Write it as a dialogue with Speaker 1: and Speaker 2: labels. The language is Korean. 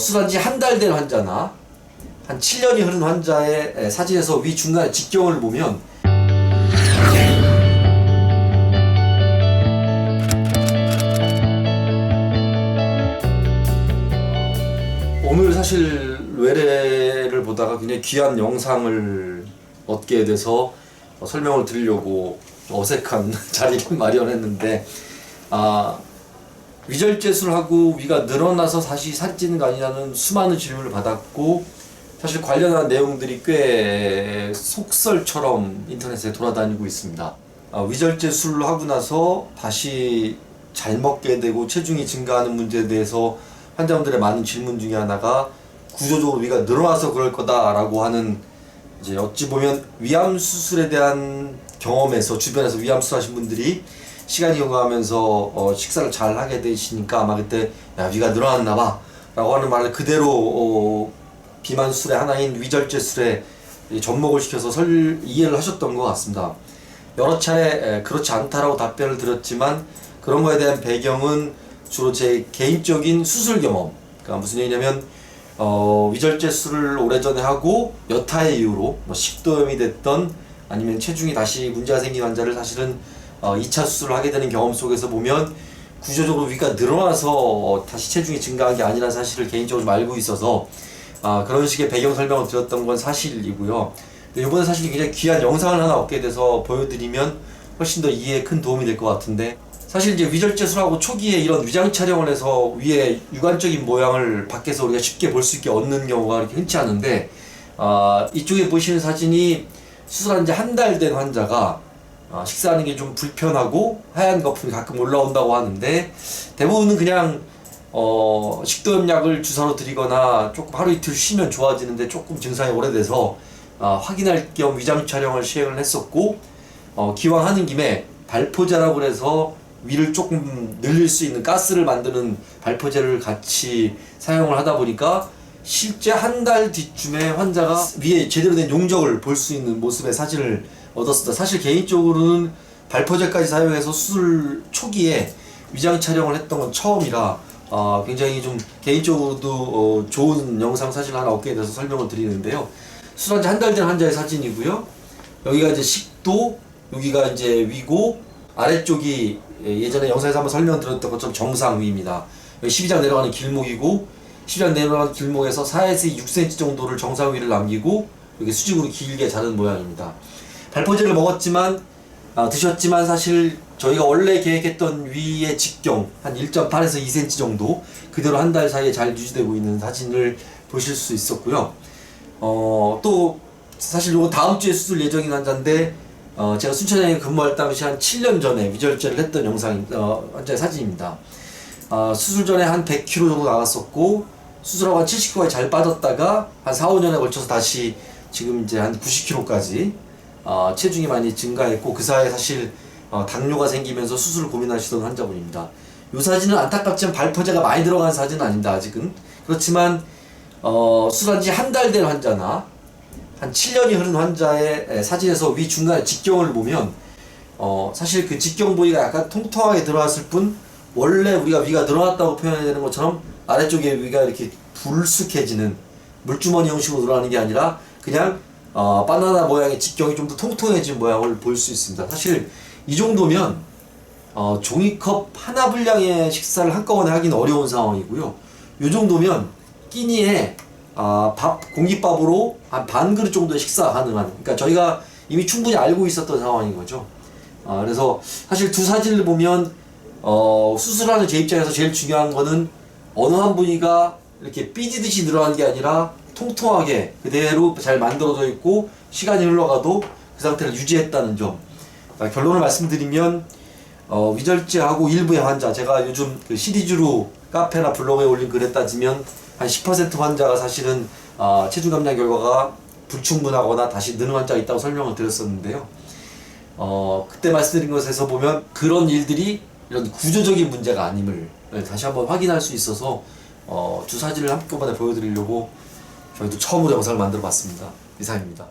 Speaker 1: 수술한 지 한 달 된 환자나 한 7년이 흐른 환자의 사진에서 위 중간에 직경을 보면 오늘 사실 외래를 보다가 굉장히 귀한 영상을 얻게 돼서 설명을 드리려고 어색한 자리를 마련했는데, 위절제술하고 위가 늘어나서 다시 살 찌는 거 아니냐는 수많은 질문을 받았고, 사실 관련한 내용들이 꽤 속설처럼 인터넷에 돌아다니고 있습니다. 위절제술을 하고 나서 다시 잘 먹게 되고 체중이 증가하는 문제에 대해서 환자분들의 많은 질문 중에 하나가 구조적으로 위가 늘어나서 그럴 거다라고 하는, 이제 어찌 보면 위암 수술에 대한 경험에서 주변에서 위암 수술하신 분들이 시간이 경과하면서 식사를 잘 하게 되시니까 아마 그때 야 위가 늘어났나 봐 라고 하는 말을 그대로 비만 수술의 하나인 위절제술에 접목을 시켜서 이해를 하셨던 것 같습니다. 여러 차례 그렇지 않다라고 답변을 드렸지만 그런 거에 대한 배경은 주로 제 개인적인 수술 경험, 그러니까 무슨 얘기냐면 위절제술을 오래전에 하고 여타의 이유로 식도염이 됐던 아니면 체중이 다시 문제가 생긴 환자를 사실은 2차 수술을 하게 되는 경험 속에서 보면 구조적으로 위가 늘어나서 다시 체중이 증가한 게 아니라는 사실을 개인적으로 좀 알고 있어서 그런 식의 배경 설명을 드렸던 건 사실이고요. 근데 이번에 사실 굉장히 귀한 영상을 하나 얻게 돼서 보여드리면 훨씬 더 이해에 큰 도움이 될 것 같은데, 사실 이제 위절제술하고 초기에 이런 위장 촬영을 해서 위에 육안적인 모양을 밖에서 우리가 쉽게 볼 수 있게 얻는 경우가 그렇게 흔치 않은데, 이쪽에 보시는 사진이 수술한 지 한 달 된 환자가 식사하는 게 좀 불편하고 하얀 거품이 가끔 올라온다고 하는데, 대부분은 그냥 식도염 약을 주사로 드리거나 조금 하루 이틀 쉬면 좋아지는데 조금 증상이 오래돼서 확인할 겸 위장 촬영을 시행을 했었고, 기왕 하는 김에 발포제라고 그래서 위를 조금 늘릴 수 있는 가스를 만드는 발포제를 같이 사용을 하다 보니까 실제 한 달 뒤쯤에 환자가 위에 제대로 된 용적을 볼 수 있는 모습의 사진을 얻었습니다. 사실 개인적으로는 발포제까지 사용해서 수술 초기에 위장 촬영을 했던 건 처음이라 굉장히 좀 개인적으로도 좋은 영상 사진을 하나 얻게 돼서 설명을 드리는데요. 수술한 지 한 달 된 환자의 사진이고요. 여기가 이제 식도, 여기가 이제 위고, 아래쪽이 예전에 영상에서 한번 설명드렸던 것처럼 정상 위입니다. 여기 12장 내려가는 길목이고, 12장 내려가는 길목에서 4에서 6cm 정도를 정상 위를 남기고 여기 수직으로 길게 자른 모양입니다. 발포제를 먹었지만 드셨지만 사실 저희가 원래 계획했던 위의 직경 한 1.8에서 2cm 정도 그대로 한 달 사이에 잘 유지되고 있는 사진을 보실 수 있었고요. 또 사실 이거 다음 주에 수술 예정인 환자인데, 제가 순천에 근무할 당시 한 7년 전에 위절제를 했던 환자의 사진입니다. 수술 전에 한 100kg 정도 나갔었고, 수술하고 한 70kg까지 잘 빠졌다가 한 4, 5년에 걸쳐서 다시 지금 이제 한 90kg까지 체중이 많이 증가했고, 그 사이에 사실 당뇨가 생기면서 수술을 고민하시던 환자분입니다. 이 사진은 안타깝지만 발포제가 많이 들어간 사진은 아닙니다, 아직은. 그렇지만 수술한 지 한 달 된 환자나 한 7년이 흐른 환자의 사진에서 위 중간에 직경을 보면 사실 그 직경 부위가 약간 통통하게 들어왔을 뿐, 원래 우리가 위가 늘어났다고 표현해야 되는 것처럼 아래쪽에 위가 이렇게 불쑥해지는 물주머니 형식으로 늘어나는 게 아니라 그냥 바나나 모양의 직경이 좀 더 통통해진 모양을 볼 수 있습니다. 사실 이 정도면 종이컵 하나 분량의 식사를 한꺼번에 하기는 어려운 상황이고요. 이 정도면 끼니에 공깃밥으로 한 반 그릇 정도의 식사 가능한, 그러니까 저희가 이미 충분히 알고 있었던 상황인 거죠. 그래서 사실 두 사진을 보면 수술하는 제 입장에서 제일 중요한 거는 어느 한 부위가 이렇게 삐지듯이 늘어난 게 아니라 통통하게 그대로 잘 만들어져 있고 시간이 흘러가도 그 상태를 유지했다는 점. 결론을 말씀드리면 위절제하고 일부의 환자, 제가 요즘 그 시리즈로 카페나 블로그에 올린 글에 따지면 한 10% 환자가 사실은 체중 감량 결과가 불충분하거나 다시 느는 환자가 있다고 설명을 드렸었는데요. 그때 말씀드린 것에서 보면 그런 일들이 이런 구조적인 문제가 아님을 다시 한번 확인할 수 있어서 두 사진을 한꺼번에 보여드리려고 저희도 처음으로 영상을 만들어 봤습니다. 이상입니다.